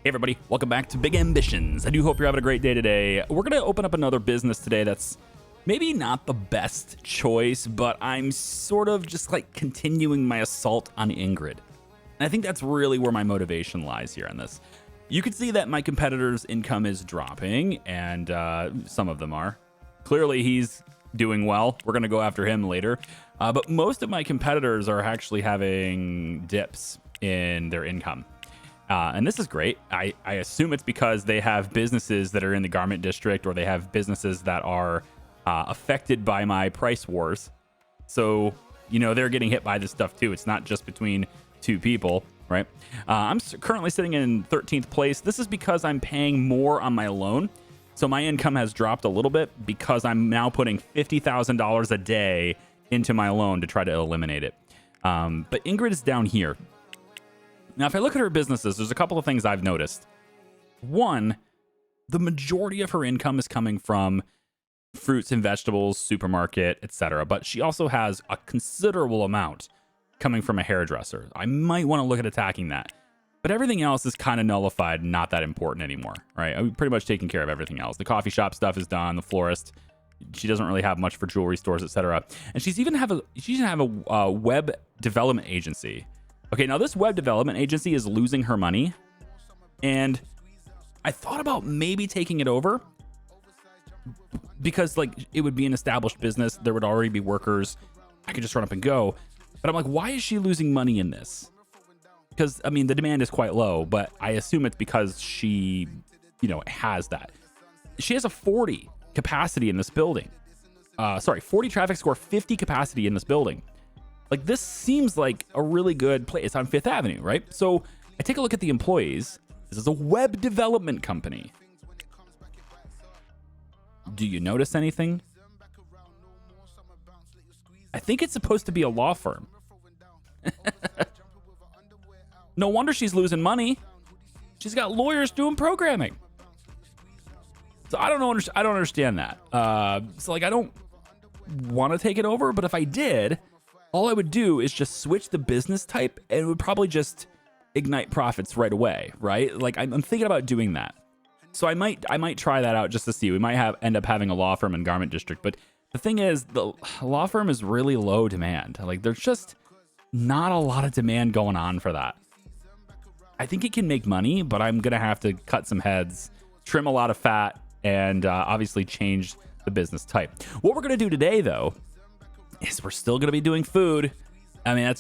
Hey everybody, welcome back to Big Ambitions. I do hope you're having a great day today. We're going to open up another business today that's maybe not the best choice, but I'm sort of just like continuing my assault on Ingrid. And I think that's really where my motivation lies here on this. You can see that my competitor's income is dropping, and some of them are. Clearly he's doing well. We're going to go after him later. But most of my competitors are actually having dips in their income. And this is great. I assume it's because they have businesses that are in the garment district, or they have businesses that are affected by my price wars. So, you know, they're getting hit by this stuff too. It's not just between two people, right? I'm currently sitting in 13th place. This is because I'm paying more on my loan. So my income has dropped a little bit because I'm now putting $50,000 a day into my loan to try to eliminate it. But Ingrid is down here. Now, if I look at her businesses, there's a couple of things I've noticed. One, the majority of her income is coming from fruits and vegetables, supermarket, etc. But she also has a considerable amount coming from a hairdresser. I might want to look at attacking that. But everything else is kind of nullified, not that important anymore, right? I'm pretty much taking care of everything else. The coffee shop stuff is done, the florist. She doesn't really have much for jewelry stores, etc. And she's even have a web development agency. Okay, now this web development agency is losing her money, and I thought about maybe taking it over because, like, it would be an established business. There would already be workers. I could just run up and go. But I'm like, why is she losing money in this? Because, I mean, the demand is quite low, but I assume it's because she, you know, has that. She has a 40 capacity in this building. 40 traffic score, 50 capacity in this building. Like, this seems like a really good place. It's on Fifth Avenue, right? So I take a look at the employees. This is a web development company. Do you notice anything? I think it's supposed to be a law firm. No wonder she's losing money. She's got lawyers doing programming. So I don't know. I don't understand that. So, like, I don't want to take it over, but if I did, all I would do is just switch the business type, and it would probably just ignite profits right away, right? Like, I'm thinking about doing that. So I might try that out just to see. We might end up having a law firm in Garment District, but the thing is, the law firm is really low demand. Like, there's just not a lot of demand going on for that. I think it can make money, but I'm gonna have to cut some heads, trim a lot of fat, and obviously change the business type. What we're gonna do today, though, is we're still going to be doing food. I mean,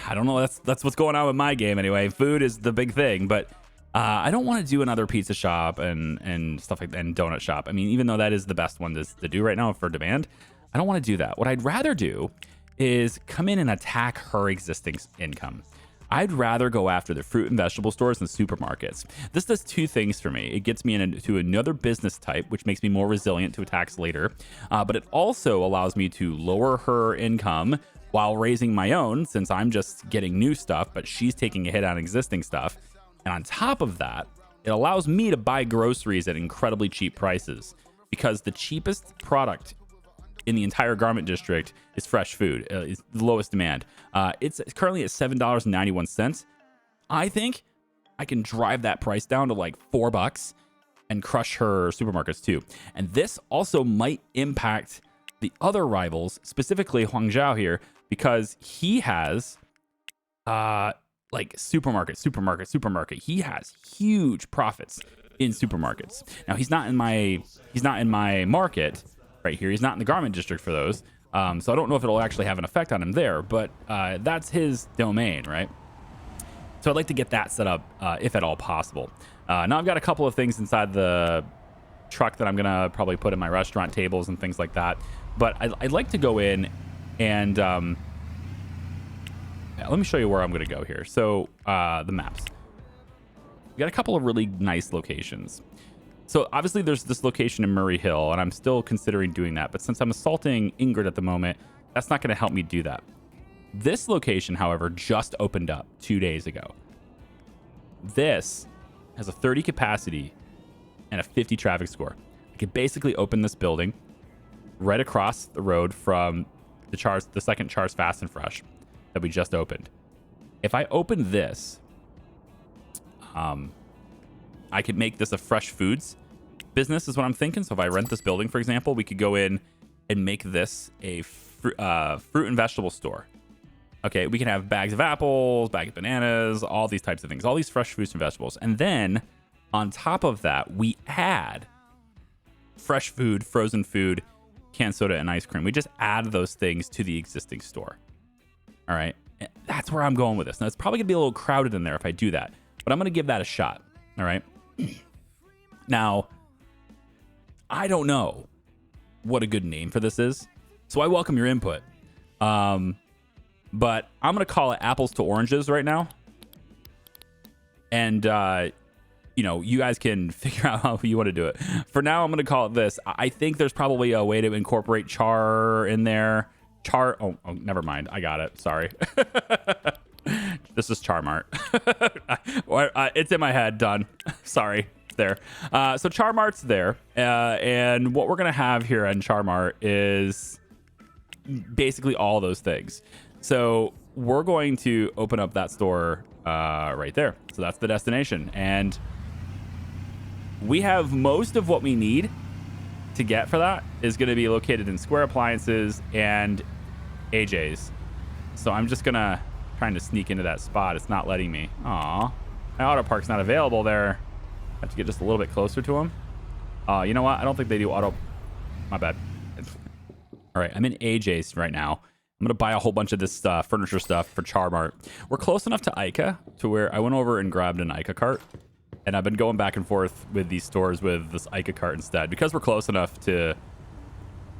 I don't know, that's what's going on with my game anyway. Food is the big thing, but I don't want to do another pizza shop and stuff like that, and donut shop. I mean, even though that is the best one to do right now for demand, I don't want to do that. What I'd rather do is come in and attack her existing income. I'd rather go after the fruit and vegetable stores and supermarkets. This does two things for me. It gets me into another business type, which makes me more resilient to attacks later. But it also allows me to lower her income while raising my own, since I'm just getting new stuff, but she's taking a hit on existing stuff. And on top of that, it allows me to buy groceries at incredibly cheap prices, because the cheapest product in the entire garment district is fresh food. It's the lowest demand. It's currently at $7.91. I think I can drive that price down to like $4 and crush her supermarkets too. And this also might impact the other rivals, specifically Huangzhou here, because he has like supermarket. He has huge profits in supermarkets. Now he's not in my market right here. He's not in the garment district for those. So I don't know if it'll actually have an effect on him there, but that's his domain, right? So I'd like to get that set up if at all possible. Now I've got a couple of things inside the truck that I'm going to probably put in my restaurant tables and things like that. But I'd like to go in and let me show you where I'm going to go here. So the maps. We got a couple of really nice locations. So obviously there's this location in Murray Hill, and I'm still considering doing that. But since I'm assaulting Ingrid at the moment, that's not going to help me do that. This location, however, just opened up 2 days ago. This has a 30 capacity and a 50 traffic score. I could basically open this building right across the road from the second Char's Fast and Fresh that we just opened. If I open this, I could make this a fresh foods business is what I'm thinking. So if I rent this building, for example, we could go in and make this a fruit and vegetable store. Okay, we can have bags of apples, bags of bananas, all these types of things, all these fresh fruits and vegetables. And then on top of that, we add fresh food, frozen food, canned soda, and ice cream. We just add those things to the existing store. All right, that's where I'm going with this. Now, it's probably gonna be a little crowded in there if I do that, but I'm gonna give that a shot. All right. Now, I don't know what a good name for this is, so I welcome your input. But I'm gonna call it apples to oranges right now, and you guys can figure out how you want to do it. For now, I'm gonna call it this. I think there's probably a way to incorporate char in there. Oh, never mind. I got it. Sorry. This is Charmart. It's in my head. Done. Sorry. There. So Charmart's there. And what we're going to have here on Charmart is basically all those things. So we're going to open up that store right there. So that's the destination. And we have most of what we need to get for that is going to be located in Square Appliances and AJ's. So I'm just going to trying to sneak into that spot. It's not letting me. Aw. My auto park's not available there. I have to get just a little bit closer to them. You know what? I don't think they do auto. My bad. All right. I'm in AJ's right now. I'm going to buy a whole bunch of this furniture stuff for Charmart. We're close enough to Ica to where I went over and grabbed an Ica cart. And I've been going back and forth with these stores with this Ica cart instead because we're close enough to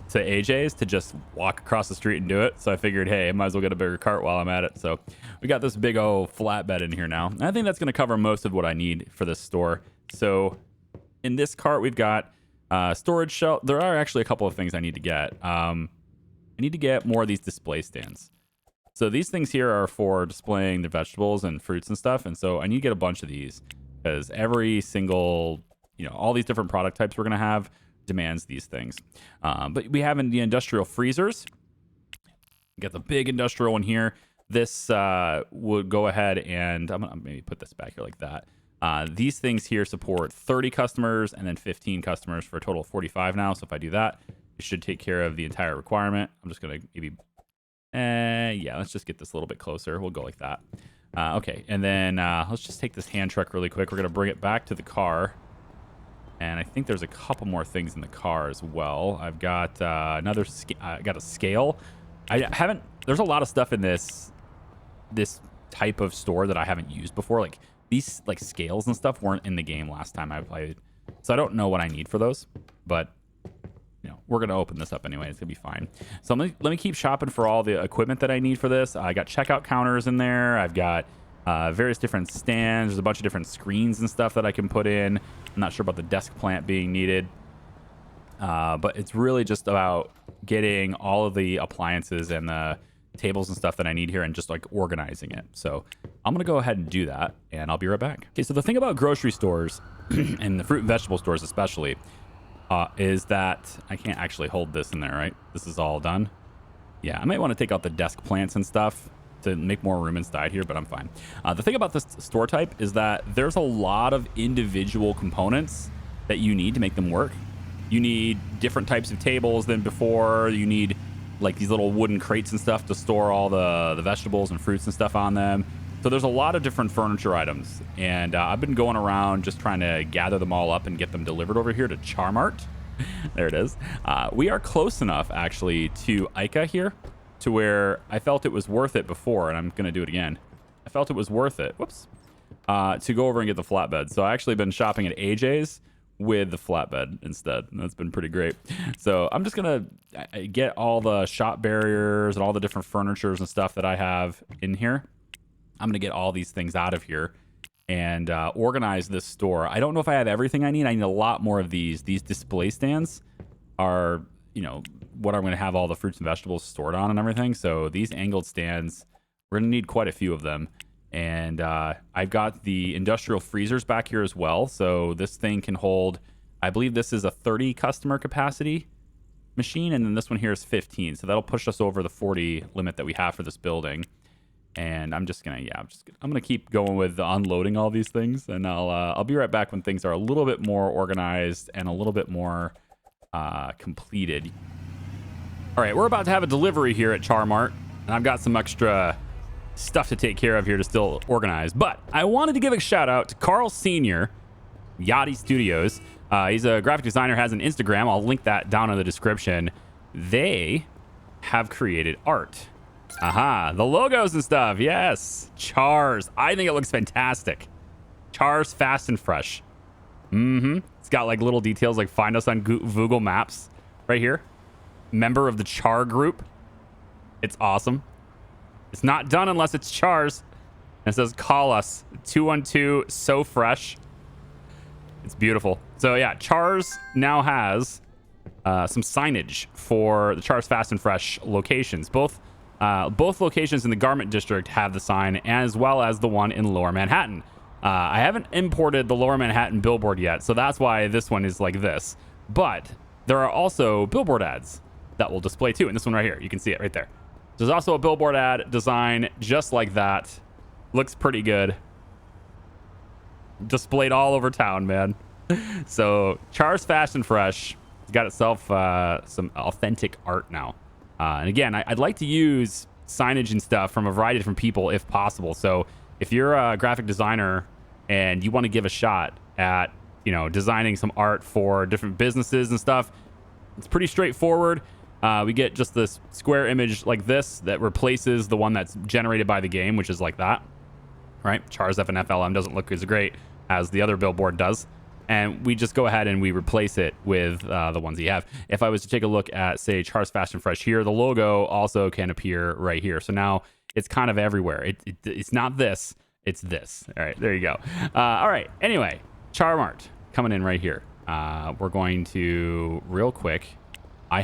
AJ's to just walk across the street and do it. So I figured, hey, I might as well get a bigger cart while I'm at it. So we got this big old flatbed in here now. And I think that's going to cover most of what I need for this store. So in this cart, we've got storage shelf. There are actually a couple of things I need to get. I need to get more of these display stands. So these things here are for displaying the vegetables and fruits and stuff. And so I need to get a bunch of these because every single, all these different product types we're going to have demands these things. But we have in the industrial freezers. We got the big industrial one here. This would go ahead and I'm going to maybe put this back here like that. These things here support 30 customers and then 15 customers for a total of 45 now. So if I do that, it should take care of the entire requirement. I'm just going to maybe, let's just get this a little bit closer. We'll go like that. Okay. And then let's just take this hand truck really quick. We're going to bring it back to the car. And I think there's a couple more things in the car as well. I've got I got a scale. There's a lot of stuff in this type of store that I haven't used before. Like these scales and stuff weren't in the game last time I played. So I don't know what I need for those, but we're going to open this up anyway. It's going to be fine. So let me keep shopping for all the equipment that I need for this. I got checkout counters in there. I've got various different stands. There's a bunch of different screens and stuff that I can put in. I'm not sure about the desk plant being needed. But it's really just about getting all of the appliances and the tables and stuff that I need here and just organizing it. So I'm going to go ahead and do that and I'll be right back. Okay, so the thing about grocery stores and the fruit and vegetable stores especially is that I can't actually hold this in there, right? This is all done. Yeah, I might want to take out the desk plants and stuff to make more room inside here, but I'm fine. The thing about this store type is that there's a lot of individual components that you need to make them work. You need different types of tables than before. You need these little wooden crates and stuff to store all the vegetables and fruits and stuff on them. So there's a lot of different furniture items, and I've been going around just trying to gather them all up and get them delivered over here to Charmart. There it is. We are close enough actually to Ica here to where I felt it was worth it before, and I'm going to do it again. I felt it was worth it, to go over and get the flatbed. So I actually been shopping at AJ's with the flatbed instead, and that's been pretty great. So I'm just going to get all the shop barriers and all the different furnitures and stuff that I have in here. I'm going to get all these things out of here and organize this store. I don't know if I have everything I need. I need a lot more of these. These display stands are, what I'm going to have all the fruits and vegetables stored on and everything. So these angled stands, we're going to need quite a few of them. And I've got the industrial freezers back here as well. So this thing can hold, I believe this is a 30 customer capacity machine. And then this one here is 15. So that'll push us over the 40 limit that we have for this building. And I'm just gonna, I'm gonna keep going with unloading all these things, and I'll be right back when things are a little bit more organized and a little bit more completed. All right, we're about to have a delivery here at Charmart, and I've got some extra stuff to take care of here to still organize. But I wanted to give a shout out to Carl Sr., Yachty Studios. He's a graphic designer, has an Instagram. I'll link that down in the description. They have created art. Aha, the logos and stuff. Yes, Chars. I think it looks fantastic. Chars Fast and Fresh. It's got like little details like find us on Google Maps right here. Member of the Char group. It's awesome. It's not done unless it's Chars. And it says call us 212 so fresh. It's beautiful. So yeah, Chars now has some signage for the Chars Fast and Fresh locations. Both locations in the Garment District have the sign, as well as the one in Lower Manhattan. I haven't imported the Lower Manhattan billboard yet, so that's why this one is like this. But there are also billboard ads that will display too, and this one right here, you can see it right there. There's also a billboard ad design just like that. Looks pretty good. Displayed all over town, man. So Chars Fast and Fresh has got itself some authentic art now. And again, I'd like to use signage and stuff from a variety of different people if possible. So if you're a graphic designer and you want to give a shot at, designing some art for different businesses and stuff, it's pretty straightforward. We get just this square image like this that replaces the one that's generated by the game, which is like that, right? Chars FNFLM doesn't look as great as the other billboard does. And we just go ahead and we replace it with the ones you have. If I was to take a look at, say, Chars Fast and Fresh here, the logo also can appear right here. So now it's kind of everywhere. It's not this, it's this. All right, there you go. All right, anyway, Charmart coming in right here. We're going to, real quick, I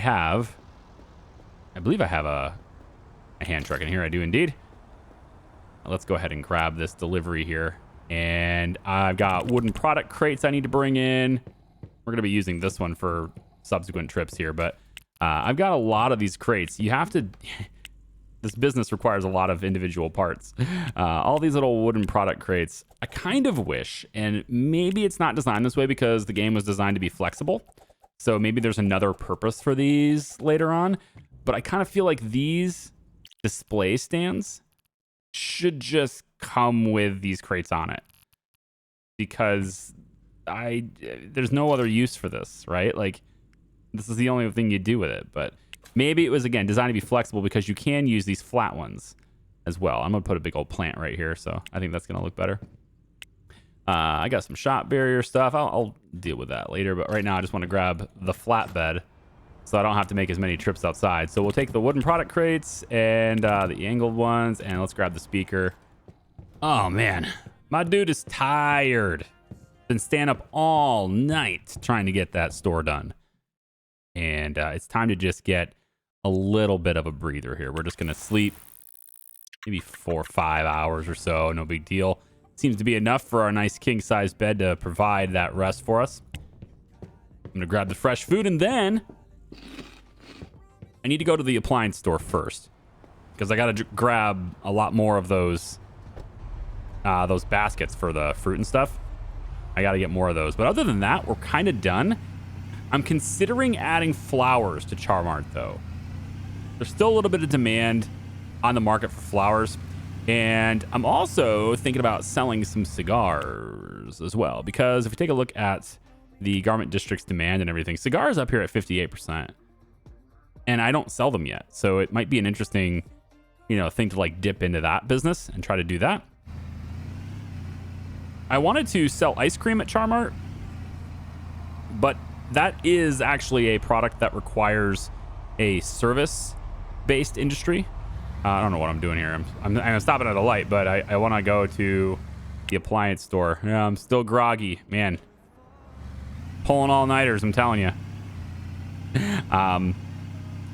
believe I have a hand truck in here. I do indeed. Let's go ahead and grab this delivery here. And I've got wooden product crates I need to bring in. We're going to be using this one for subsequent trips here, but I've got a lot of these crates. You have to, this business requires a lot of individual parts. All these little wooden product crates, I kind of wish, and maybe it's not designed this way because the game was designed to be flexible. So maybe there's another purpose for these later on, but I kind of feel like these display stands should just come with these crates on it, because there's no other use for this, right? Like, this is the only thing you do with it. But maybe it was, again, designed to be flexible because you can use these flat ones as well. I'm gonna put a big old plant right here, so I think that's gonna look better. I got some shot barrier stuff. I'll deal with that later, but right now I just want to grab the flatbed so I don't have to make as many trips outside. So we'll take the wooden product crates and the angled ones, and let's grab the speaker. Oh man, my dude is tired. Been staying up all night trying to get that store done. And it's time to just get a little bit of a breather here. We're just gonna sleep maybe 4 or 5 hours or so, no big deal. Seems to be enough for our nice king size bed to provide that rest for us. I'm gonna grab the fresh food, and then I need to go to the appliance store first, because I gotta grab a lot more of those baskets for the fruit and stuff. I gotta get more of those. But other than that, we're kind of done. I'm considering adding flowers to Charmart, though. There's still a little bit of demand on the market for flowers. And I'm also thinking about selling some cigars as well, because if we take a look at the Garment District's demand and everything, cigars up here at 58%. And I don't sell them yet. So it might be an interesting, thing to like dip into that business and try to do that. I wanted to sell ice cream at Charmart, but that is actually a product that requires a service-based industry. I don't know what I'm doing here. I'm stopping at a light, but I want to go to the appliance store. Yeah, I'm still groggy, man. Pulling all-nighters, I'm telling you.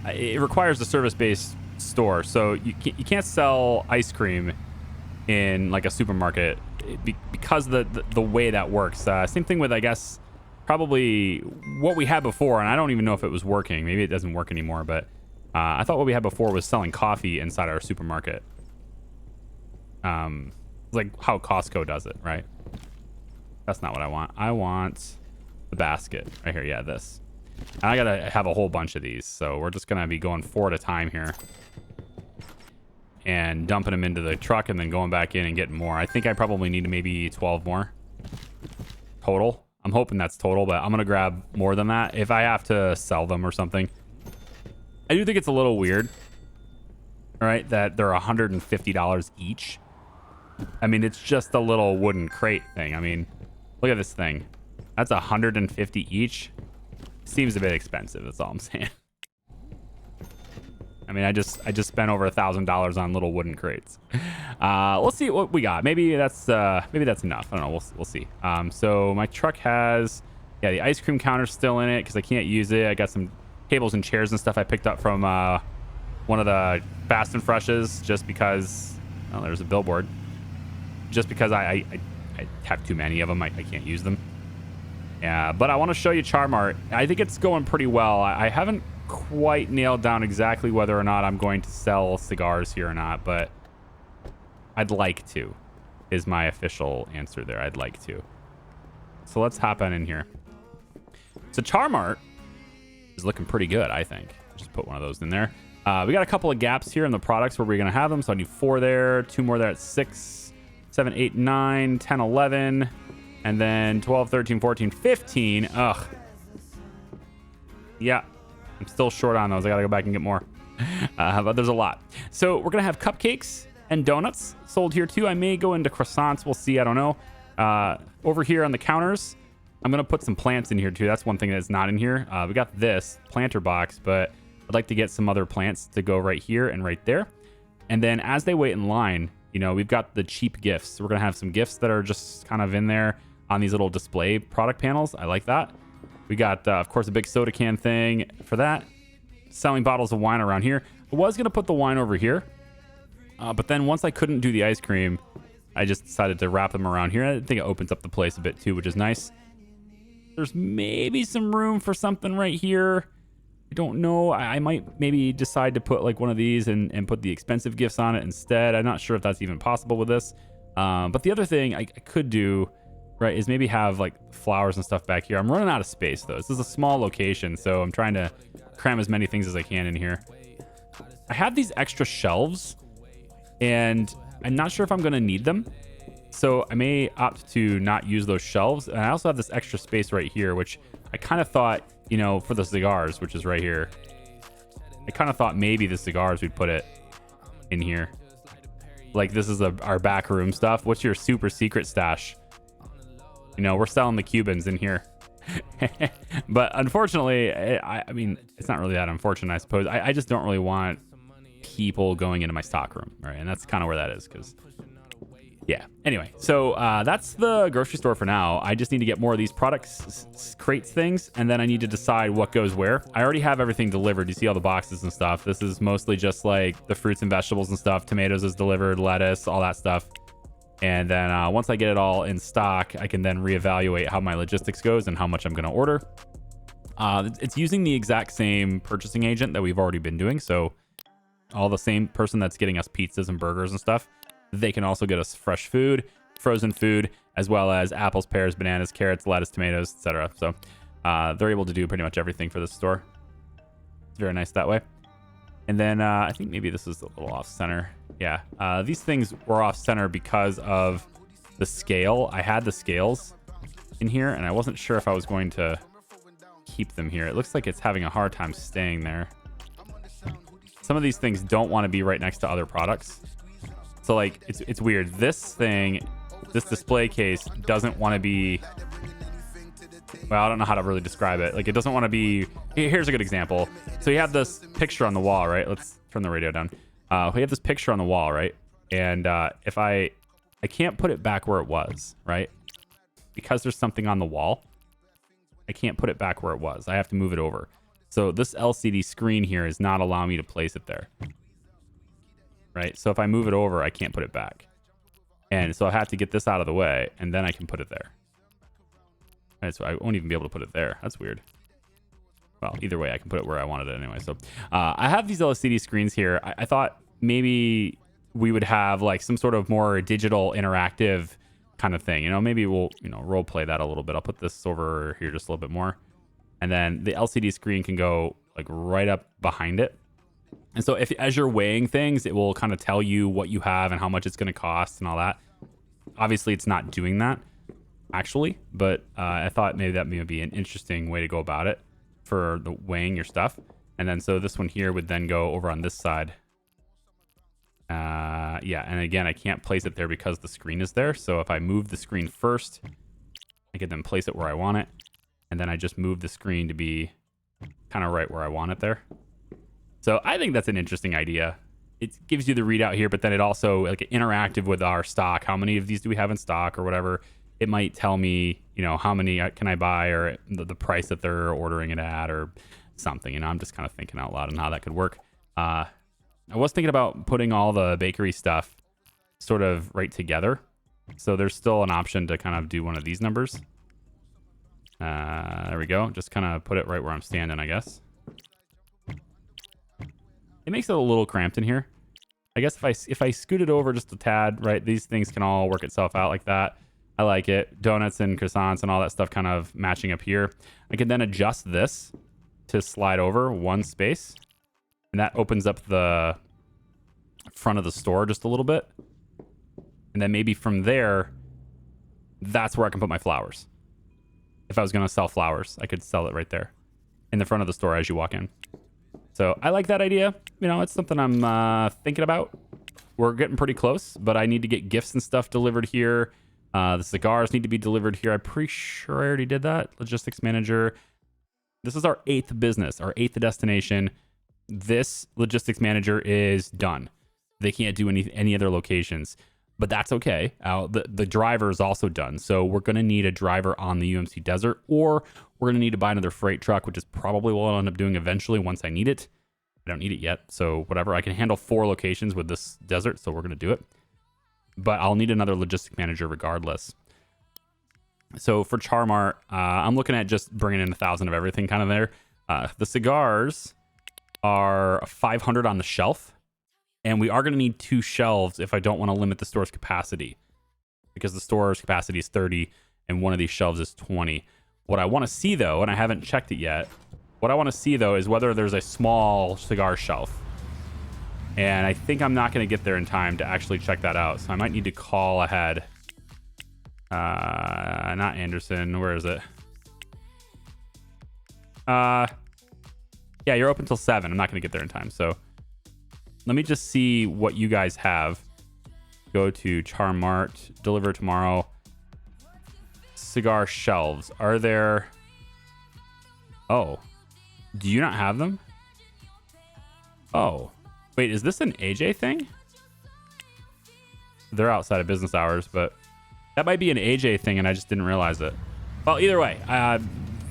It requires a service-based store, so you can't sell ice cream in like a supermarket because the way that works. Same thing with, I guess, probably what we had before, and I don't even know if it was working. Maybe it doesn't work anymore, but I thought what we had before was selling coffee inside our supermarket. like how Costco does it, right? That's not what I want. I want the basket right here. Yeah, this. And I gotta have a whole bunch of these, so we're just gonna be going 4 at a time here and dumping them into the truck and then going back in and getting more. I think I probably need maybe 12 more total. I'm hoping that's total, but I'm gonna grab more than that if I have to sell them or something. I do think it's a little weird, right, that they're $150 each. I mean, it's just a little wooden crate thing. I mean, look at this thing. That's 150 each. Seems a bit expensive. That's all I'm saying. I mean, I just spent over $1,000 on little wooden crates. Let's see what we got. Maybe that's enough. I don't know. We'll see. So my truck has, yeah, the ice cream counter's still in it because I can't use it. I got some tables and chairs and stuff I picked up from one of the Fast and Freshes just because. Oh, there's a billboard. Just because I have too many of them, I can't use them. Yeah, but I want to show you Charmart. I think it's going pretty well. I haven't quite nailed down exactly whether or not I'm going to sell cigars here or not, but I'd like to, is my official answer there. I'd like to. So let's hop on in here. So Charmart is looking pretty good, I think. Just put one of those in there. We got a couple of gaps here in the products where we're going to have them. So I need 4 there, 2 more there at 6, 7, 8, 9, 10, 11, and then 12, 13, 14, 15. Ugh. Yeah. I'm still short on those. I got to go back and get more. But there's a lot. So we're going to have cupcakes and donuts sold here too. I may go into croissants. We'll see. I don't know. Over here on the counters, I'm going to put some plants in here too. That's one thing that's not in here. We got this planter box, but I'd like to get some other plants to go right here and right there. And then as they wait in line, you know, we've got the cheap gifts. So we're going to have some gifts that are just kind of in there on these little display product panels. I like that. We got, of course, a big soda can thing for that. Selling bottles of wine around here. I was going to put the wine over here. But then once I couldn't do the ice cream, I just decided to wrap them around here. I think it opens up the place a bit too, which is nice. There's maybe some room for something right here. I don't know. I might maybe decide to put like one of these and put the expensive gifts on it instead. I'm not sure if that's even possible with this. But the other thing I could do, right, is maybe have like flowers and stuff back here. I'm running out of space though. This is a small location, so I'm trying to cram as many things as I can in here. I have these extra shelves and I'm not sure if I'm going to need them. So I may opt to not use those shelves. And I also have this extra space right here, which I kind of thought, you know, for the cigars, which is right here. I kind of thought maybe the cigars, we'd put it in here. Like this is our back room stuff. What's your super secret stash? You know, we're selling the Cubans in here. But unfortunately, I mean, it's not really that unfortunate, I suppose. I just don't really want people going into my stock room, right? And that's kind of where that is, because yeah. Anyway, so that's the grocery store for now. I just need to get more of these products, crates things, and then I need to decide what goes where. I already have everything delivered. You see all the boxes and stuff. This is mostly just like the fruits and vegetables and stuff. Tomatoes is delivered, lettuce, all that stuff. And then once I get it all in stock, I can then reevaluate how my logistics goes and how much I'm going to order. It's using the exact same purchasing agent that we've already been doing. So all the same person that's getting us pizzas and burgers and stuff, they can also get us fresh food, frozen food, as well as apples, pears, bananas, carrots, lettuce, tomatoes, etc. So they're able to do pretty much everything for this store. It's very nice that way. And then I think maybe this is a little off center. Yeah, these things were off center because of the scale. I had the scales in here and I wasn't sure if I was going to keep them here. It looks like it's having a hard time staying there. Some of these things don't want to be right next to other products. So like it's weird. This thing, this display case doesn't want to be, well, I don't know how to really describe it. Like it doesn't want to be, here's a good example. So you have this picture on the wall, right? Let's turn the radio down. We have this picture on the wall, right? And if I can't put it back where it was, right? Because there's something on the wall, I can't put it back where it was. I have to move it over. So this LCD screen here is not allowing me to place it there. Right? So if I move it over, I can't put it back. And so I have to get this out of the way, and then I can put it there. Right, so I won't even be able to put it there. That's weird. Well, either way, I can put it where I wanted it anyway. So I have these LCD screens here. I thought maybe we would have like some sort of more digital interactive kind of thing. You know, maybe we'll, you know, role play that a little bit. I'll put this over here just a little bit more. And then the LCD screen can go like right up behind it. And so if as you're weighing things, it will kind of tell you what you have and how much it's going to cost and all that. Obviously, it's not doing that actually, but I thought maybe that may be an interesting way to go about it for the weighing your stuff. And then so this one here would then go over on this side. Yeah, and again, I can't place it there because the screen is there. So if I move the screen first, I can then place it where I want it. And then I just move the screen to be kind of right where I want it there. So I think that's an interesting idea. It gives you the readout here, but then it also like interactive with our stock. How many of these do we have in stock or whatever? It might tell me, you know, how many can I buy or the price that they're ordering it at or something. You know, I'm just kind of thinking out loud on how that could work. I was thinking about putting all the bakery stuff sort of right together. So there's still an option to kind of do one of these numbers. There we go. Just kind of put it right where I'm standing, I guess. It makes it a little cramped in here. I guess if I scoot it over just a tad, right, these things can all work itself out like that. I like it. Donuts and croissants and all that stuff kind of matching up here. I can then adjust this to slide over one space. And that opens up the front of the store just a little bit. And then maybe from there, that's where I can put my flowers. If I was going to sell flowers, I could sell it right there in the front of the store as you walk in. So I like that idea. You know, it's something I'm thinking about. We're getting pretty close, but I need to get gifts and stuff delivered here. The cigars need to be delivered here. I'm pretty sure I already did that. Logistics manager. This is our 8th business, our 8th destination. This logistics manager is done. They can't do any other locations, but that's okay. The driver is also done. So we're going to need a driver on the UMC desert, or we're going to need to buy another freight truck, which is probably what I'll end up doing eventually once I need it. I don't need it yet. So whatever, I can handle 4 locations with this desert. So we're going to do it, but I'll need another logistic manager regardless. So for Charmart, I'm looking at just bringing in 1,000 of everything kind of there. The cigars are 500 on the shelf. And we are going to need 2 shelves if I don't want to limit the store's capacity, because the store's capacity is 30 and one of these shelves is 20. What I want to see though, and I haven't checked it yet, what I want to see though is whether there's a small cigar shelf. And I think I'm not going to get there in time to actually check that out. So I might need to call ahead. Not Anderson. Where is it? Yeah, you're open till 7. I'm not going to get there in time. So let me just see what you guys have. Go to Charmart, deliver tomorrow. Cigar shelves. Are there... Oh. Do you not have them? Oh. Wait, is this an AJ thing? They're outside of business hours, but that might be an AJ thing and I just didn't realize it. Well, either way,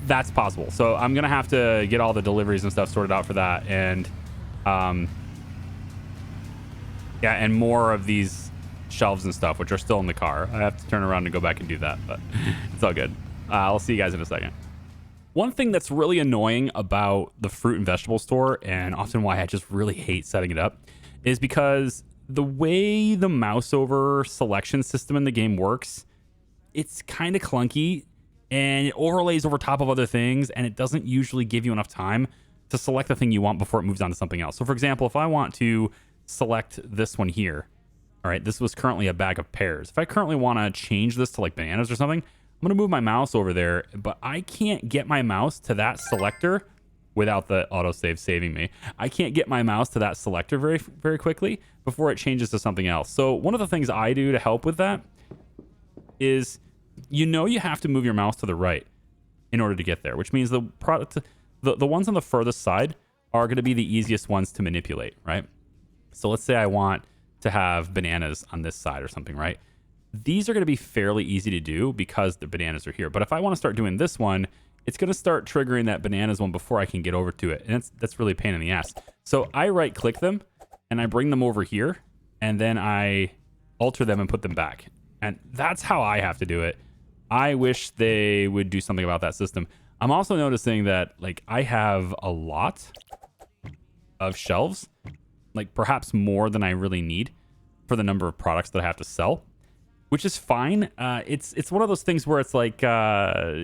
that's possible. So I'm going to have to get all the deliveries and stuff sorted out for that. And... yeah, and more of these shelves and stuff, which are still in the car. I have to turn around and go back and do that, but it's all good. I'll see you guys in a second. One thing that's really annoying about the fruit and vegetable store, and often why I just really hate setting it up, is because the way the mouse over selection system in the game works, it's kind of clunky, and it overlays over top of other things, and it doesn't usually give you enough time to select the thing you want before it moves on to something else. So for example, if I want to select this one here. All right, this was currently a bag of pears. If I currently want to change this to like bananas or something, I'm going to move my mouse over there, but I can't get my mouse to that selector without the autosave saving me. I can't get my mouse to that selector very, very quickly before it changes to something else. So one of the things I do to help with that is, you know, you have to move your mouse to the right in order to get there, which means the ones on the furthest side are going to be the easiest ones to manipulate, right? So let's say I want to have bananas on this side or something, right? These are going to be fairly easy to do because the bananas are here. But if I want to start doing this one, it's going to start triggering that bananas one before I can get over to it. And that's really a pain in the ass. So I right click them and I bring them over here and then I alter them and put them back. And that's how I have to do it. I wish they would do something about that system. I'm also noticing that like I have a lot of shelves, like perhaps more than I really need. for the number of products that I have to sell, which is fine. It's one of those things where it's like I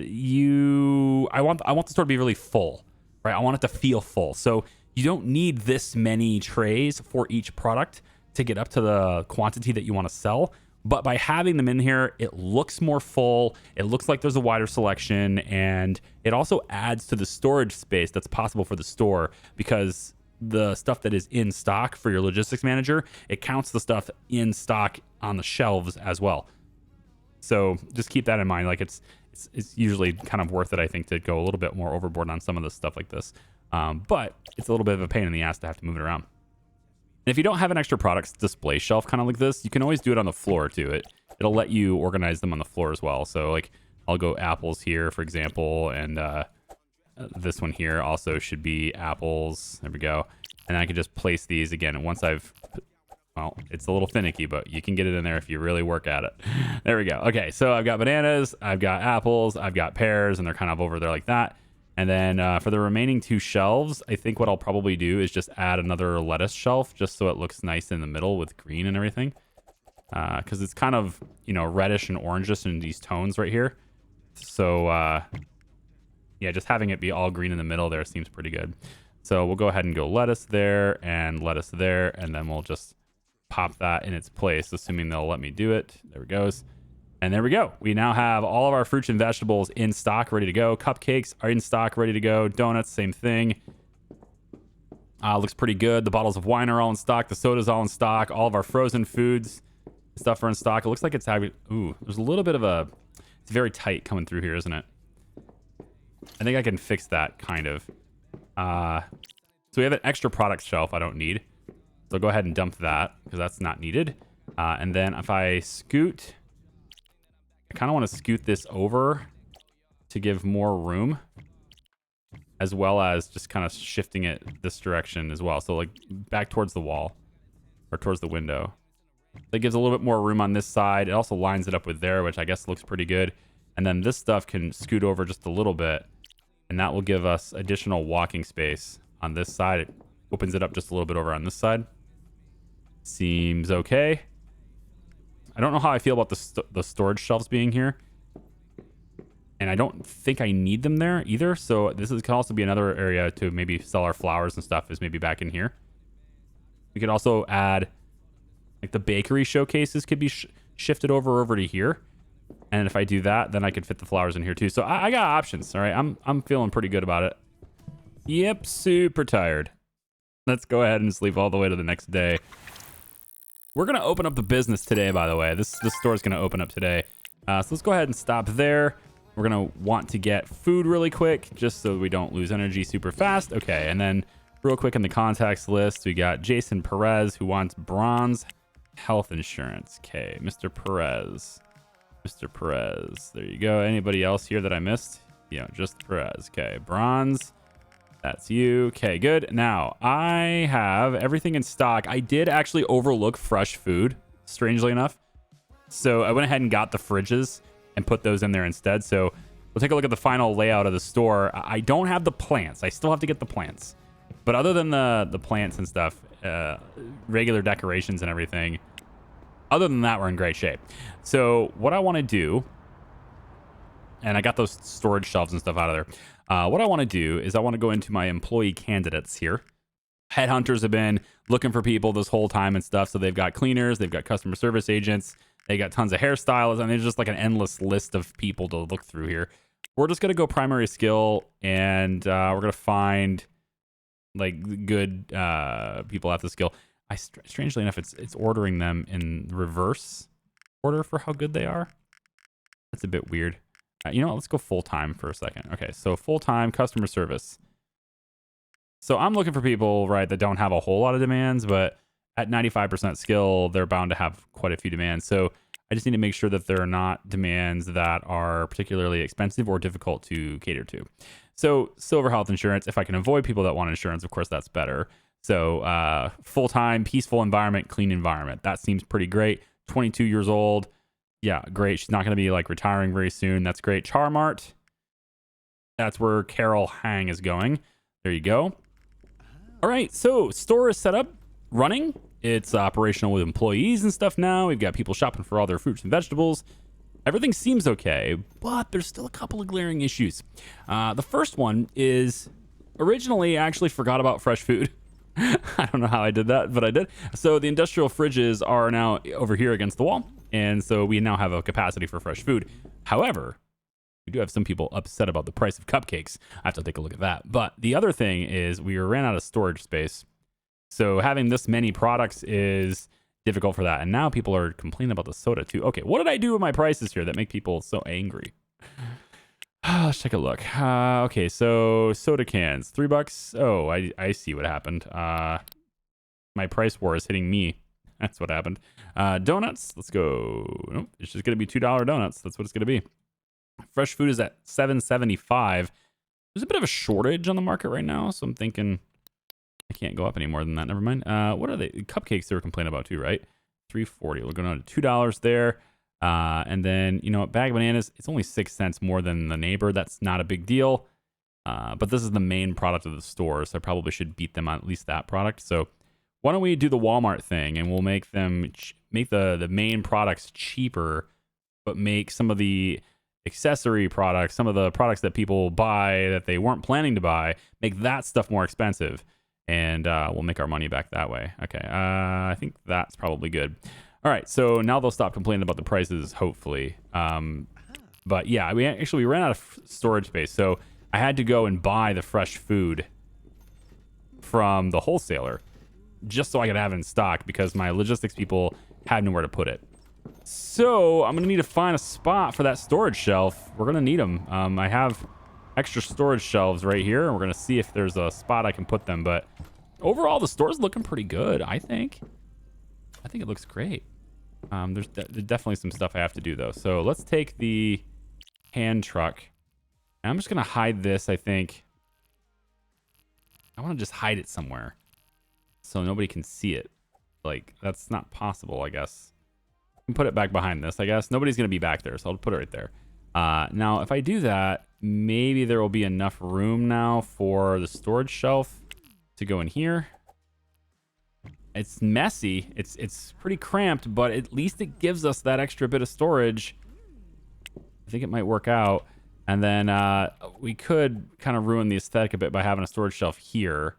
want the store to be really full, right? I want it to feel full. So you don't need this many trays for each product to get up to the quantity that you want to sell. But by having them in here, it looks more full. It looks like there's a wider selection, and it also adds to the storage space that's possible for the store, because the stuff that is in stock for your logistics manager, it counts the stuff in stock on the shelves as well. So just keep that in mind. Like it's usually kind of worth it, I think, to go a little bit more overboard on some of this stuff like this. But it's a little bit of a pain in the ass to have to move it around. And if you don't have an extra products display shelf kind of like this, you can always do it on the floor too. It'll let you organize them on the floor as well. So like I'll go apples here, for example, and this one here also should be apples. There we go. And I can just place these again. And once well, it's a little finicky, but you can get it in there if you really work at it. There we go. Okay, so I've got bananas, I've got apples, I've got pears, and they're kind of over there like that. And then for the remaining 2 shelves, I think what I'll probably do is just add another lettuce shelf just so it looks nice in the middle with green and everything. Because it's kind of, reddish and orangish in these tones right here. So, yeah, just having it be all green in the middle there seems pretty good. So we'll go ahead and go lettuce there, and then we'll just pop that in its place, assuming they'll let me do it. There it goes. And there we go. We now have all of our fruits and vegetables in stock, ready to go. Cupcakes are in stock, ready to go. Donuts, same thing. Looks pretty good. The bottles of wine are all in stock. The soda's all in stock. All of our frozen foods stuff are in stock. It looks like it's having... Ooh, there's a little bit of a... It's very tight coming through here, isn't it? I think I can fix that, kind of. So we have an extra product shelf I don't need. So I'll go ahead and dump that, because that's not needed. And then if I scoot... I kind of want to scoot this over to give more room, as well as just kind of shifting it this direction as well. So like back towards the wall or towards the window. That gives a little bit more room on this side. It also lines it up with there, which I guess looks pretty good. And then this stuff can scoot over just a little bit, and that will give us additional walking space on this side. It opens it up just a little bit over on this side. Seems okay. I don't know how I feel about the storage shelves being here. And I don't think I need them there either. So this can also be another area to maybe sell our flowers and stuff, is maybe back in here. We could also add, like, the bakery showcases could be shifted over to here. And if I do that, then I could fit the flowers in here too. So I got options. All right, I'm feeling pretty good about it. Yep, super tired. Let's go ahead and sleep all the way to the next day. We're going to open up the business today, by the way. This store is going to open up today. So let's go ahead and stop there. We're going to want to get food really quick, just so we don't lose energy super fast. Okay, and then real quick in the contacts list, we got Jason Perez, who wants bronze health insurance. Okay, Mr. Perez. Mr. Perez. There you go. Anybody else here that I missed? Yeah, just Perez. Okay, bronze. That's you. Okay, good. Now, I have everything in stock. I did actually overlook fresh food, strangely enough. So I went ahead and got the fridges and put those in there instead. So we'll take a look at the final layout of the store. I don't have the plants. I still have to get the plants. But other than the plants and stuff, regular decorations and everything, other than that, we're in great shape. So what I want to do, and I got those storage shelves and stuff out of there. What I want to do is I want to go into my employee candidates here. Headhunters have been looking for people this whole time and stuff. So they've got cleaners, they've got customer service agents, they got tons of hairstylists. I mean, there's just like an endless list of people to look through here. We're just going to go primary skill, and we're going to find like good people at the skill. Strangely enough, it's ordering them in reverse order for how good they are. That's a bit weird. You know what? Let's go full-time for a second. Okay, so full-time customer service. So I'm looking for people, right, that don't have a whole lot of demands, but at 95% skill, they're bound to have quite a few demands. So I just need to make sure that there are not demands that are particularly expensive or difficult to cater to. So silver health insurance, if I can avoid people that want insurance, of course, that's better. So full-time, peaceful environment, clean environment. That seems pretty great. 22 years old. Yeah, great. She's not going to be like retiring very soon. That's great. Charmart. That's where Carol Hang is going. There you go. All right. So store is set up, running. It's operational with employees and stuff now. We've got people shopping for all their fruits and vegetables. Everything seems okay, but there's still a couple of glaring issues. The first one is originally I actually forgot about fresh food. I don't know how I did that, but I did. So the industrial fridges are now over here against the wall, and so we now have a capacity for fresh food. However, we do have some people upset about the price of cupcakes. I have to take a look at that. But the other thing is we ran out of storage space. So having this many products is difficult for that. And now people are complaining about the soda too. Okay, what did I do with my prices here that make people so angry? Let's take a look. Okay, so soda cans, $3. Oh, I see what happened. My price war is hitting me. That's what happened. Donuts, let's go. Nope, it's just gonna be $2 donuts. That's what it's gonna be. Fresh food is at $7.75. There's a bit of a shortage on the market right now, so I'm thinking I can't go up any more than that. Never mind. What are they? Cupcakes they were complaining about too, right? $3.40. We're going on to $2 there. And then, you know what? Bag of bananas, it's only 6 cents more than the neighbor. That's not a big deal. But this is the main product of the store, so I probably should beat them on at least that product. So why don't we do the Walmart thing and we'll make them make the main products cheaper, but make some of the accessory products, some of the products that people buy that they weren't planning to buy, make that stuff more expensive. And we'll make our money back that way. Okay, I think that's probably good. All right, so now they'll stop complaining about the prices, hopefully. But yeah, we ran out of storage space, so I had to go and buy the fresh food from the wholesaler just so I could have it in stock because my logistics people had nowhere to put it. So I'm gonna need to find a spot for that storage shelf. We're gonna need them. I have extra storage shelves right here, and we're gonna see if there's a spot I can put them. But overall, the store's looking pretty good. I think it looks great. There's definitely some stuff I have to do though. So let's take the hand truck. And I'm just gonna hide this. I think I want to just hide it somewhere so nobody can see it. Like that's not possible, I guess. I can put it back behind this. I guess nobody's gonna be back there, so I'll put it right there. Now, if I do that, maybe there will be enough room now for the storage shelf to go in here. It's messy. It's pretty cramped, but at least it gives us that extra bit of storage. I think it might work out. And then we could kind of ruin the aesthetic a bit by having a storage shelf here,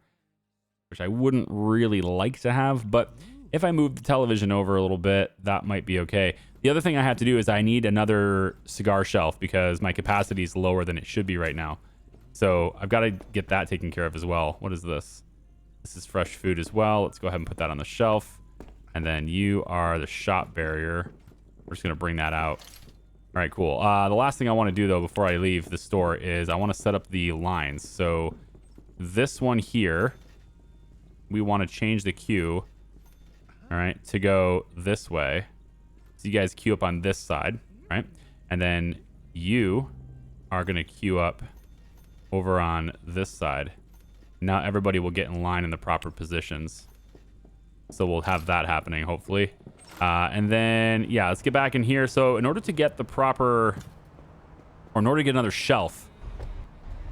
which I wouldn't really like to have. But if I move the television over a little bit, that might be okay. The other thing I have to do is I need another cigar shelf because my capacity is lower than it should be right now. So I've got to get that taken care of as well. What is this? This is fresh food as well. Let's go ahead and put that on the shelf. And then you are the shop barrier. We're just going to bring that out. All right, cool. The last thing I want to do, though, before I leave the store is I want to set up the lines. So this one here, we want to change the queue, all right, to go this way. So you guys queue up on this side, right? And then you are going to queue up over on this side. Now everybody will get in line in the proper positions. So we'll have that happening, hopefully. And then, yeah, let's get back in here. So in order to get the proper, or in order to get another shelf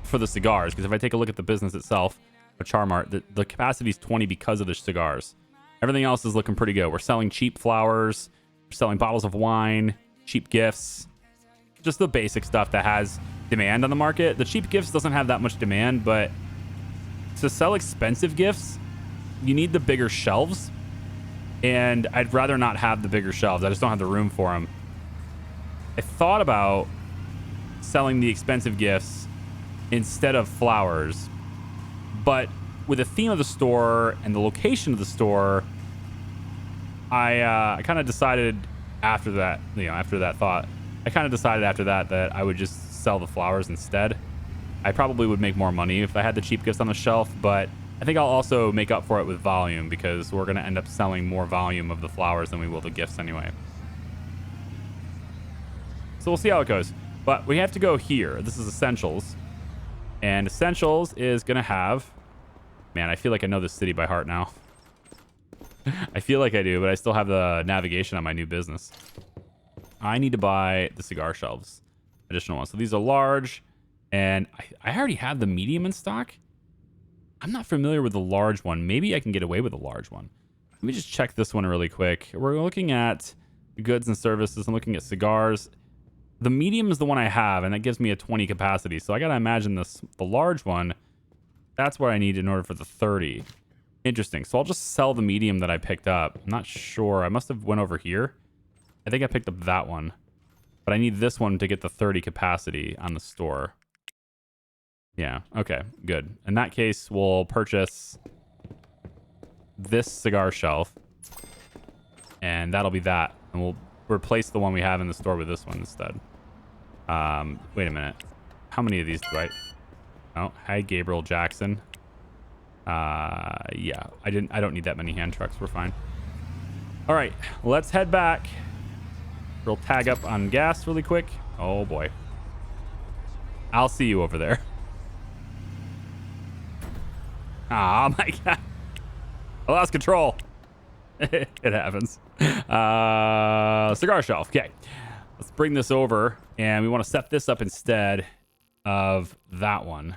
for the cigars, because if I take a look at the business itself, a Charmart, the capacity is 20 because of the cigars. Everything else is looking pretty good. We're selling cheap flowers. We're selling bottles of wine, cheap gifts, just the basic stuff that has demand on the market. The cheap gifts doesn't have that much demand, but to sell expensive gifts, you need the bigger shelves. And I'd rather not have the bigger shelves. I just don't have the room for them. I thought about selling the expensive gifts instead of flowers. But with the theme of the store and the location of the store, I kind of decided after that, after that thought, I kind of decided after that I would just sell the flowers instead. I probably would make more money if I had the cheap gifts on the shelf, but I think I'll also make up for it with volume because we're going to end up selling more volume of the flowers than we will the gifts anyway. So we'll see how it goes. But we have to go here. This is Essentials. And Essentials is going to have... Man, I feel like I know this city by heart now. I feel like I do, but I still have the navigation on my new business. I need to buy the cigar shelves. Additional ones. So these are large. And I already have the medium in stock. I'm not familiar with the large one. Maybe I can get away with a large one. Let me just check this one really quick. We're looking at goods and services. I'm looking at cigars. The medium is the one I have, and that gives me a 20 capacity. So I got to imagine the large one, that's what I need in order for the 30. Interesting. So I'll just sell the medium that I picked up. I'm not sure. I must have went over here. I think I picked up that one. But I need this one to get the 30 capacity on the store. Yeah. Okay. Good. In that case, we'll purchase this cigar shelf. And that'll be that. And we'll replace the one we have in the store with this one instead. Wait a minute. How many of these do I... Oh, hi, Gabriel Jackson. Yeah, I don't need that many hand trucks. We're fine. All right, let's head back. We'll tag up on gas really quick. Oh boy. I'll see you over there. Oh my God. I lost control. It happens. Cigar shelf. Okay. Let's bring this over, and we want to set this up instead of that one.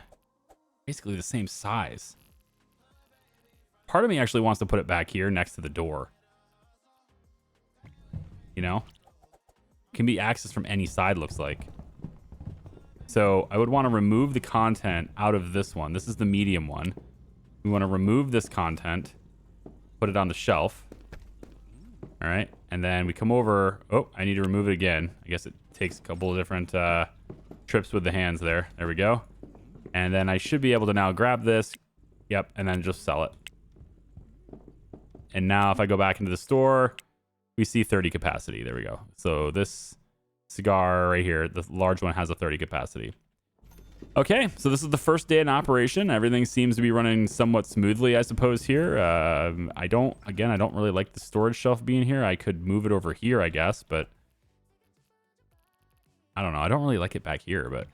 Basically the same size. Part of me actually wants to put it back here next to the door. You know? Can be accessed from any side, looks like. So I would want to remove the content out of this one. This is the medium one. We want to remove this content, put it on the shelf. All right. And then we come over. Oh, I need to remove it again. I guess it takes a couple of different trips with the hands there. There we go. And then I should be able to now grab this. Yep. And then just sell it. And now if I go back into the store, we see 30 capacity. There we go. So this cigar right here, the large one, has a 30 capacity. Okay, so this is the first day in operation. Everything seems to be running somewhat smoothly, I suppose, here. I don't really like the storage shelf being here. I could move it over here, I guess, but I don't know. I don't really like it back here, but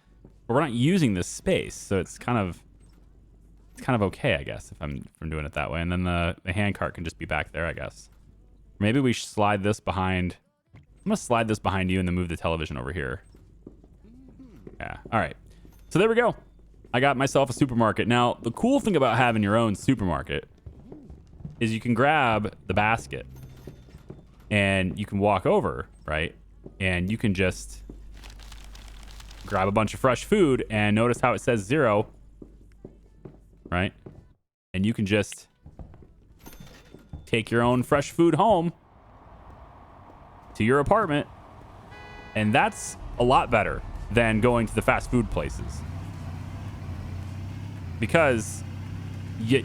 we're not using this space, so it's kind of okay, I guess, if I'm doing it that way. And then the hand cart can just be back there, I guess. Maybe we slide this behind. I'm gonna slide this behind you and then move the television over here. Yeah. All right. So there we go. I got myself a supermarket. Now, the cool thing about having your own supermarket is you can grab the basket and you can walk over, right? And you can just grab a bunch of fresh food, and notice how it says 0, right? And you can just take your own fresh food home to your apartment, and that's a lot better than going to the fast food places, because you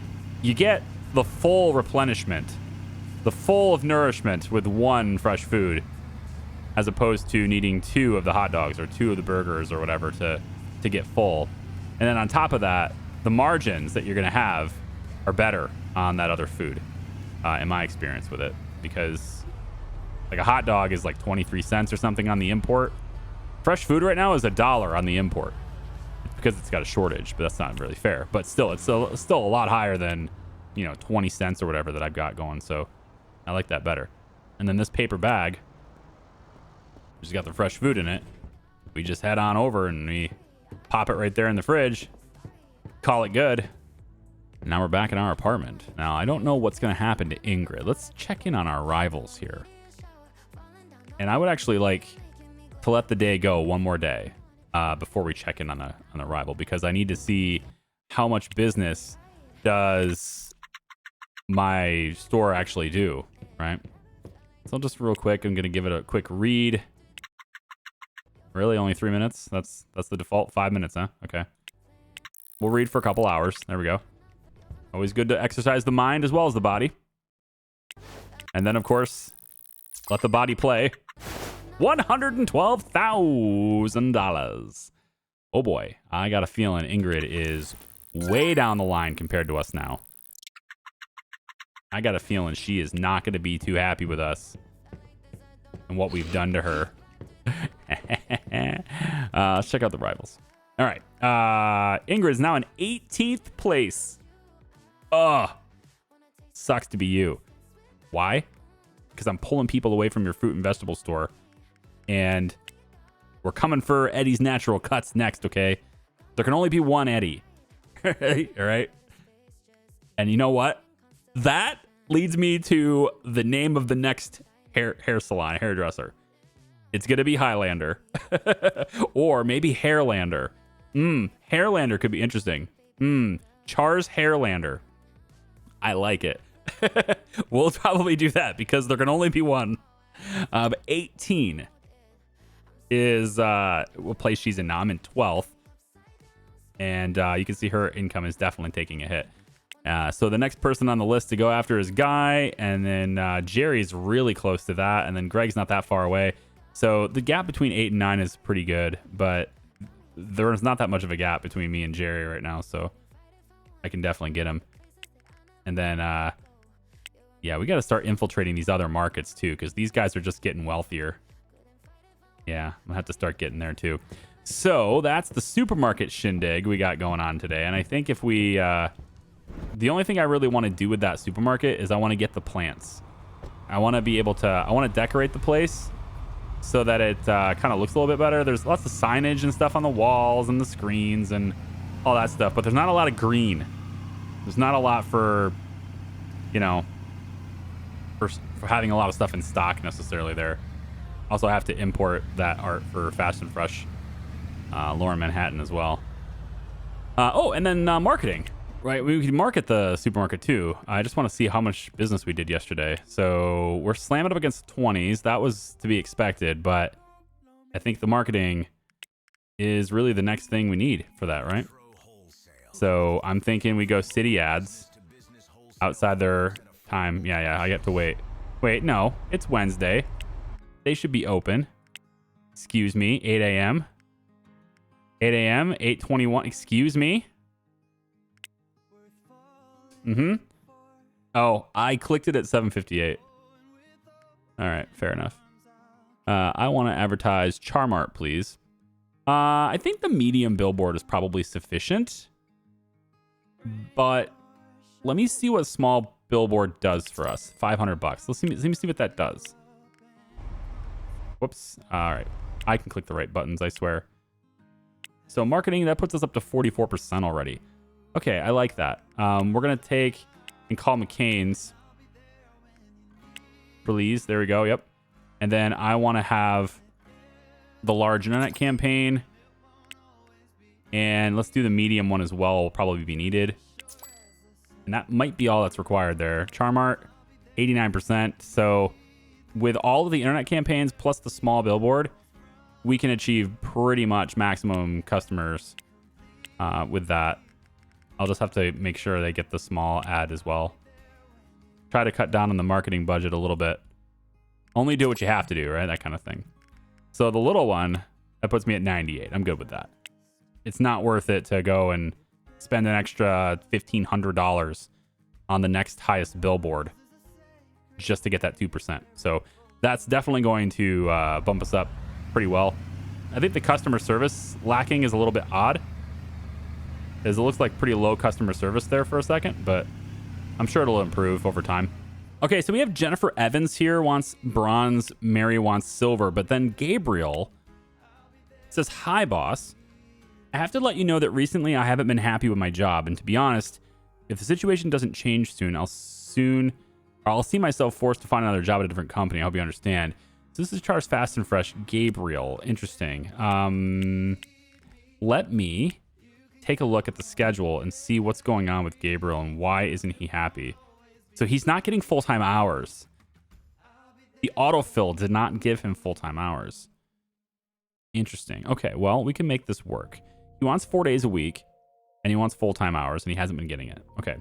get the full replenishment, the full of nourishment with one fresh food, as opposed to needing 2 of the hot dogs or 2 of the burgers or whatever to get full. And then on top of that, the margins that you're going to have are better on that other food, in my experience with it, because like a hot dog is like 23 cents or something on the import. Fresh food right now is $1 on the import. It's because it's got a shortage, but that's not really fair. But still, it's still a lot higher than, 20 cents or whatever that I've got going. So I like that better. And then this paper bag, which has got the fresh food in it, we just head on over and we pop it right there in the fridge, call it good. And now we're back in our apartment. Now, I don't know what's going to happen to Ingrid. Let's check in on our rivals here. And I would actually like to let the day go one more day before we check in on the rival, because I need to see how much business does my store actually do, right? So just real quick, I'm going to give it a quick read. Really, only 3 minutes? That's the default. 5 minutes, huh? Okay. We'll read for a couple hours. There we go. Always good to exercise the mind as well as the body. And then, of course, let the body play. $112,000. Oh boy, I got a feeling Ingrid is way down the line compared to us now. I got a feeling she is not going to be too happy with us and what we've done to her. Let's check out the rivals. All right. Ingrid is now in 18th place. Ugh. Sucks to be you. Why? Because I'm pulling people away from your fruit and vegetable store. And we're coming for Eddie's Natural Cuts next, okay? There can only be one Eddie. All right? And you know what? That leads me to the name of the next hair salon, hairdresser. It's going to be Highlander or maybe Hairlander. Hairlander could be interesting. Char's Hairlander. I like it. We'll probably do that because there can only be one. 18 is what place she's in now. I'm in 12th. And you can see her income is definitely taking a hit. So the next person on the list to go after is Guy. And then Jerry's really close to that. And then Greg's not that far away. So the gap between 8 and 9 is pretty good. But there's not that much of a gap between me and Jerry right now. So I can definitely get him. And then, yeah, we got to start infiltrating these other markets too. Because these guys are just getting wealthier. Yeah, I'm going to have to start getting there too. So that's the supermarket shindig we got going on today. And I think if we... the only thing I really want to do with that supermarket is I want to get the plants. I want to be able to... I want to decorate the place so that it kind of looks a little bit better. There's lots of signage and stuff on the walls and the screens and all that stuff. But there's not a lot of green. There's not a lot for, you know, for having a lot of stuff in stock necessarily there. Also, I have to import that art for Fast and Fresh. Lauren Manhattan as well. Oh, and then marketing. Right, we can market the supermarket too. I just want to see how much business we did yesterday. So we're slamming up against 20s. That was to be expected, but I think the marketing is really the next thing we need for that, right? So I'm thinking we go city ads outside their time. Yeah, I get to wait. Wait, no, it's Wednesday. They should be open. Excuse me, 8 a.m. 8 a.m., 8:21. Excuse me. Oh, I clicked it at 7:58. All right, fair enough. I want to advertise Charmart, please. I think the medium billboard is probably sufficient. But let me see what small billboard does for us. $500. Let me see what that does. Whoops. All right. I can click the right buttons, I swear. So marketing, that puts us up to 44% already. Okay, I like that. We're going to take and call McCain's. Please. There we go. Yep. And then I want to have the large internet campaign. And let's do the medium one as well. Will probably be needed. And that might be all that's required there. Charmart, 89%. So with all of the internet campaigns plus the small billboard, we can achieve pretty much maximum customers with that. I'll just have to make sure they get the small ad as well. Try to cut down on the marketing budget a little bit. Only do what you have to do, right? That kind of thing. So the little one, that puts me at 98. I'm good with that. It's not worth it to go and spend an extra $1,500 on the next highest billboard just to get that 2%. So that's definitely going to bump us up pretty well. I think the customer service lacking is a little bit odd, as it looks like pretty low customer service there for a second, but I'm sure it'll improve over time. Okay, so we have Jennifer Evans here wants bronze, Mary wants silver, but then Gabriel says, "Hi, boss. I have to let you know that recently I haven't been happy with my job, and to be honest, if the situation doesn't change soon, I'll see myself forced to find another job at a different company. I hope you understand." So this is Char's Fast and Fresh. Gabriel, interesting. Let me take a look at the schedule and see what's going on with Gabriel and why isn't he happy. So he's not getting full-time hours. The autofill did not give him full-time hours. Interesting. Okay, well, we can make this work. He wants 4 days a week, and he wants full-time hours, and he hasn't been getting it. Okay,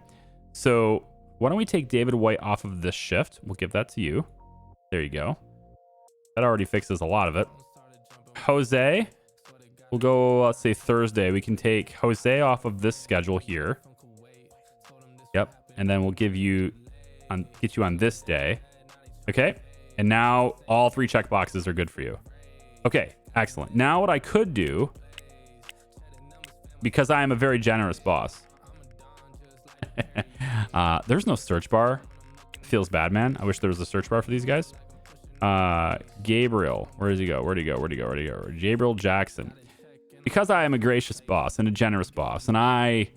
so why don't we take David White off of this shift? We'll give that to you. There you go. That already fixes a lot of it. Jose, we'll go, let's say Thursday. We can take Jose off of this schedule here. Yep, and then we'll get you on this day. Okay, and now all 3 checkboxes are good for you. Okay, excellent. Now what I could do, because I am a very generous boss. There's no search bar. Feels bad, man. I wish there was a search bar for these guys. Gabriel, where does he go? Where'd he go? Gabriel Jackson. Because I am a gracious boss and a generous boss, and I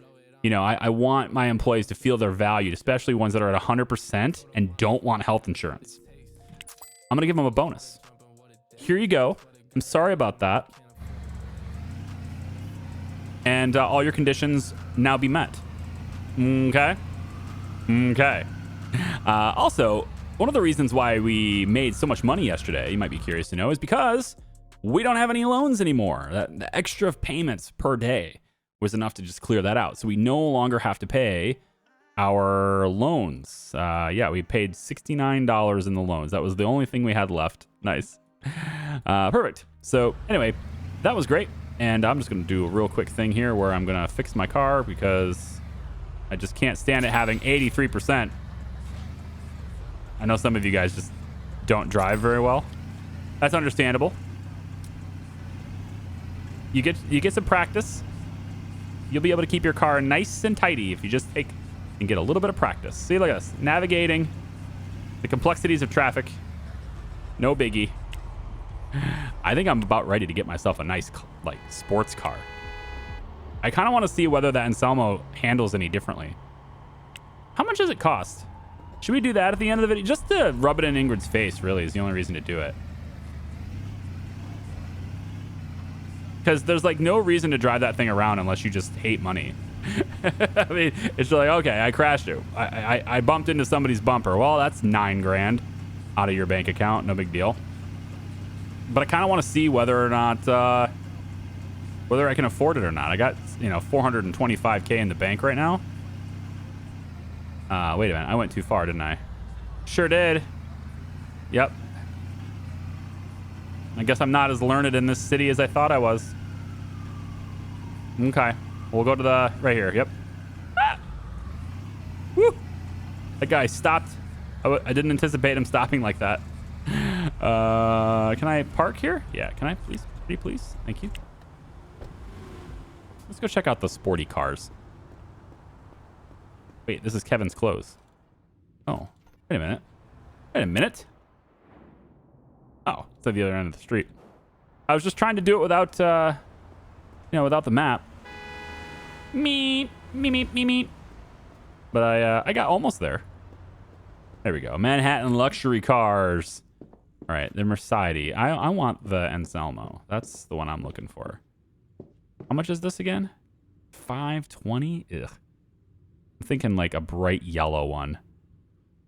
You know, I want my employees to feel they're valued, especially ones that are at 100% and don't want health insurance. I'm going to give them a bonus. Here you go. I'm sorry about that. And all your conditions now be met. Okay? Okay. Also, one of the reasons why we made so much money yesterday, you might be curious to know, is because we don't have any loans anymore. The extra payments per day was enough to just clear that out. So we no longer have to pay our loans. Yeah, we paid $69 in the loans. That was the only thing we had left. Nice. Perfect. So anyway, that was great. And I'm just going to do a real quick thing here where I'm going to fix my car because I just can't stand it having 83%. I know some of you guys just don't drive very well. That's understandable. You get some practice. You'll be able to keep your car nice and tidy if you just take and get a little bit of practice. See, look at this. Navigating the complexities of traffic. No biggie. I think I'm about ready to get myself a nice, like, sports car. I kind of want to see whether that Anselmo handles any differently. How much does it cost? Should we do that at the end of the video? Just to rub it in Ingrid's face, really, is the only reason to do it. Because there's, like, no reason to drive that thing around unless you just hate money. I mean, it's like, okay, I crashed it. I bumped into somebody's bumper. Well, that's $9 grand out of your bank account. No big deal. But I kind of want to see whether or not, whether I can afford it or not. I got, you know, $425K in the bank right now. Wait a minute. I went too far, didn't I? Sure did. Yep. I guess I'm not as learned in this city as I thought I was. Okay. We'll go to the... right here. Yep. Ah! Woo! That guy stopped. I didn't anticipate him stopping like that. Can I park here? Yeah. Can I please? Pretty please? Thank you. Let's go check out the sporty cars. Wait, this is Kevin's clothes. Oh. Wait a minute. Wait a minute. Oh, it's at the other end of the street. I was just trying to do it without, you know, without the map. Me. But I got almost there. There we go. Manhattan luxury cars. All right, the Mercedes. I want the Anselmo. That's the one I'm looking for. How much is this again? $520? Ugh. I'm thinking like a bright yellow one.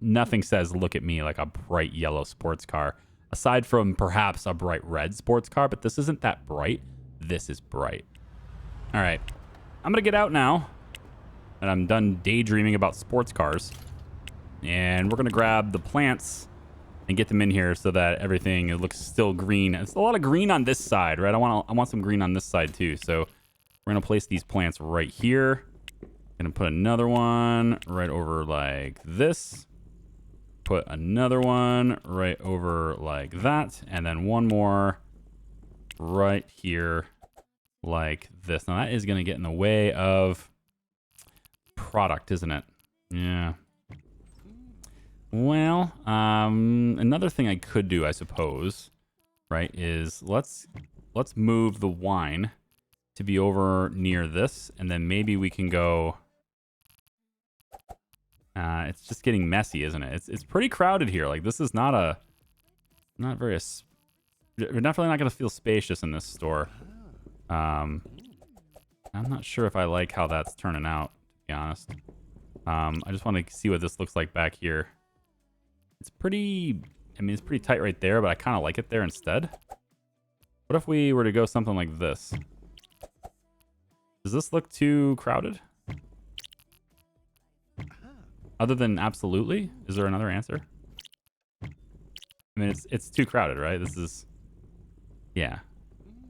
Nothing says look at me like a bright yellow sports car. Aside from perhaps a bright red sports car, but this isn't that bright. This is bright. All right. I'm going to get out now. And I'm done daydreaming about sports cars. And we're going to grab the plants and get them in here so that everything it looks still green. It's a lot of green on this side, right? I want some green on this side too. So we're going to place these plants right here. Going to put another one right over like this. Put another one right over like that. And then one more right here like this. Now that is going to get in the way of product, isn't it? Yeah. Well, another thing I could do, I suppose, right, is let's move the wine to be over near this, and then maybe we can go... it's just getting messy, isn't it? It's pretty crowded here. Like, this is not a... Not very... We're definitely not going to feel spacious in this store. I'm not sure if I like how that's turning out, to be honest. I just want to see what this looks like back here. It's pretty... I mean, it's pretty tight right there, but I kind of like it there instead. What if we were to go something like this? Does this look too crowded? Other than absolutely? Is there another answer? I mean, it's too crowded, right? This is... Yeah.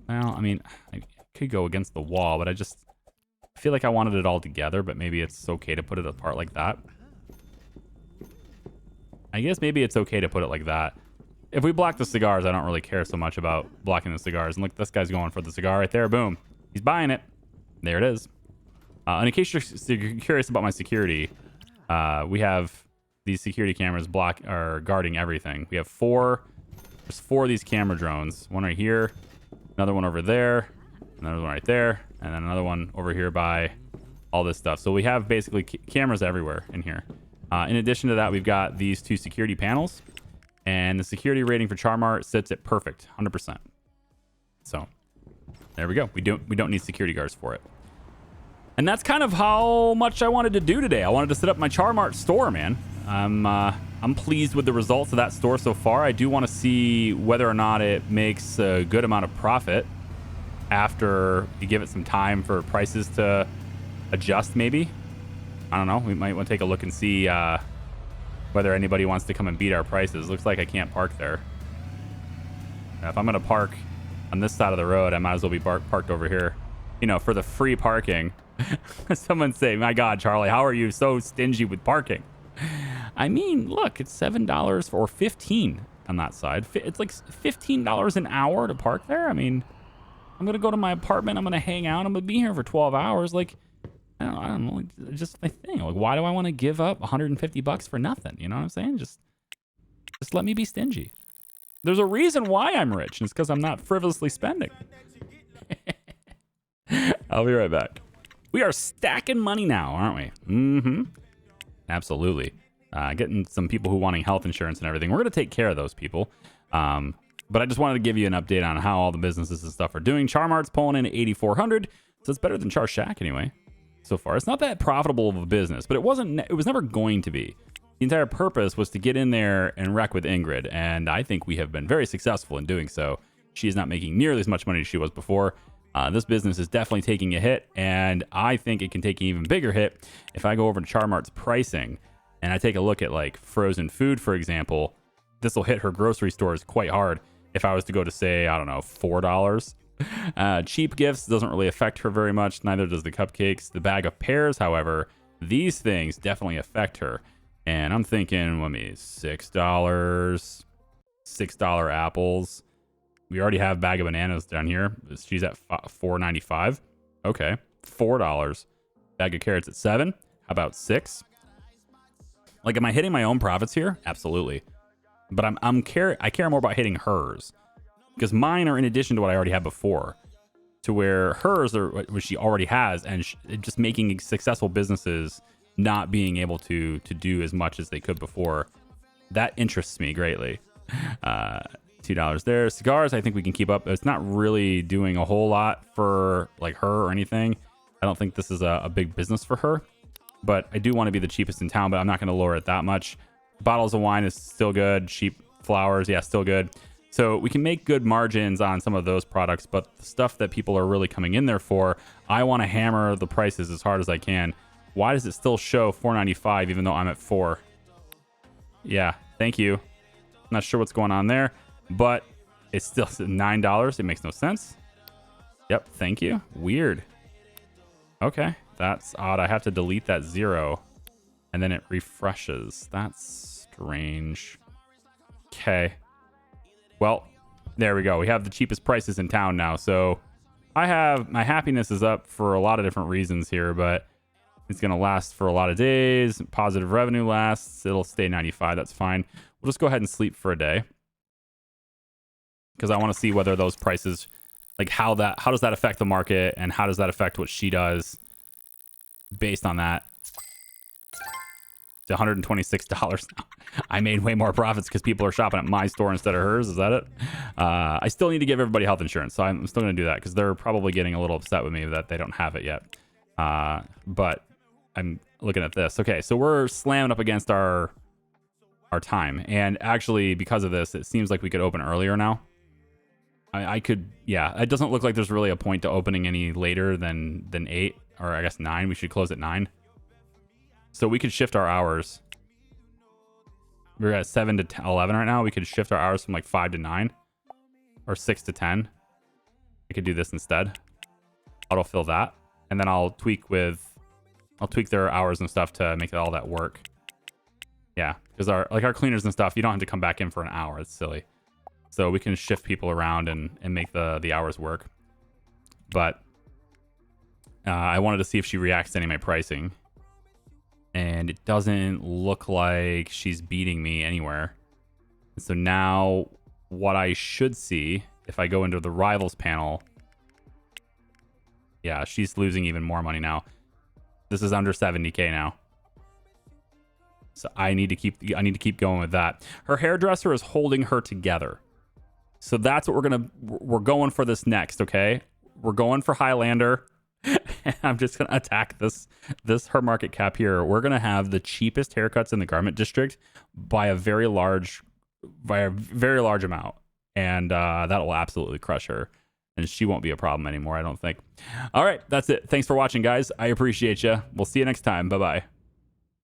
Well, I mean, I could go against the wall, but I just feel like I wanted it all together, but maybe it's okay to put it apart like that. I guess maybe it's okay to put it like that. If we block the cigars, I don't really care so much about blocking the cigars. And look, this guy's going for the cigar right there. Boom. He's buying it. There it is. And in case you're curious about my security, we have these security cameras guarding everything. We have there's 4 of these camera drones. One right here, another one over there, another one right there, and then another one over here by all this stuff. So we have basically cameras everywhere in here. In addition to that, we've got these 2 security panels, and the security rating for Charmart sits at perfect, 100%. So there we go. We don't need security guards for it. And that's kind of how much I wanted to do today. I wanted to set up my Charmart store, man. I'm pleased with the results of that store so far. I do want to see whether or not it makes a good amount of profit after you give it some time for prices to adjust, maybe. I don't know. We might want to take a look and see whether anybody wants to come and beat our prices. Looks like I can't park there. If I'm going to park on this side of the road, I might as well be parked over here. You know, for the free parking. Someone say, my God, Charlie, how are you so stingy with parking? I mean, look, it's $7 or $15 on that side. It's like $15 an hour to park there. I mean, I'm going to go to my apartment. I'm going to hang out. I'm going to be here for 12 hours. Like, I don't know. It's just my thing. Like, why do I want to give up $150 for nothing? You know what I'm saying? Just let me be stingy. There's a reason why I'm rich, and it's because I'm not frivolously spending. I'll be right back. We are stacking money now, aren't we? Mm-hmm. Absolutely. Getting some people who wanting health insurance and everything. We're going to take care of those people. But I just wanted to give you an update on how all the businesses and stuff are doing. Charmart's pulling in at 8,400, so it's better than Char Shack anyway. So far, it's not that profitable of a business, but it was never going to be. The entire purpose was to get in there and wreck with Ingrid, and I think we have been very successful in doing so. She is not making nearly as much money as she was before. This business is definitely taking a hit, and I think it can take an even bigger hit if I go over to Charmart's pricing and I take a look at like frozen food, for example. This will hit her grocery stores quite hard if I was to go to, say, I don't know, $4. Cheap gifts doesn't really affect her very much. Neither does the cupcakes. The bag of pears, however, these things definitely affect her. And I'm thinking, let me, $6, $6 apples. We already have a bag of bananas down here. She's at $4.95. Okay, $4. Bag of carrots at $7. How about $6? Like, am I hitting my own profits here? Absolutely. But I care more about hitting hers, because mine are in addition to what I already had before, to where hers are what she already has, and just making successful businesses not being able to do as much as they could before. That interests me greatly. $2 there. Cigars, I think we can keep up. It's not really doing a whole lot for like her or anything. I don't think this is a big business for her, but I do want to be the cheapest in town, but I'm not going to lower it that much. Bottles of wine is still good. Cheap flowers, yeah, still good. So we can make good margins on some of those products, but the stuff that people are really coming in there for, I want to hammer the prices as hard as I can. Why does it still show $4.95 even though I'm at $4? Yeah, thank you. Not sure what's going on there, but it's still $9. It makes no sense. Yep, thank you. Weird. Okay, that's odd. I have to delete that 0, and then it refreshes. That's strange. Okay. Well, there we go. We have the cheapest prices in town now. So my happiness is up for a lot of different reasons here, but it's going to last for a lot of days. Positive revenue lasts. It'll stay 95. That's fine. We'll just go ahead and sleep for a day, because I want to see whether those prices, like how does that affect the market, and how does that affect what she does based on that. It's $126 now. I made way more profits because people are shopping at my store instead of hers. Is that it? I still need to give everybody health insurance, so I'm still going to do that, because they're probably getting a little upset with me that they don't have it yet. But I'm looking at this. Okay, so we're slamming up against our time, and actually because of this, it seems like we could open earlier now. I could, yeah. It doesn't look like there's really a point to opening any later than 8, or I guess 9. We should close at 9. So we could shift our hours. We're at 7 to 10, 11 right now. We could shift our hours from like 5 to 9, or 6 to 10. I could do this instead. Autofill that, and then I'll tweak their hours and stuff to make all that work. Yeah, because our cleaners and stuff, you don't have to come back in for an hour. It's silly. So we can shift people around and make the hours work. But I wanted to see if she reacts to any of my pricing. And it doesn't look like she's beating me anywhere. So now what I should see, if I go into the rivals panel, yeah, she's losing even more money now. This is under 70K now. So I need to keep going with that. Her hairdresser is holding her together. So that's what we're going for this next, okay? We're going for Highlander. I'm just gonna attack this her market cap here. We're gonna have the cheapest haircuts in the garment district by a very large amount. And that will absolutely crush her. And she won't be a problem anymore, I don't think. All right, that's it. Thanks for watching, guys. I appreciate you. We'll see you next time. Bye-bye.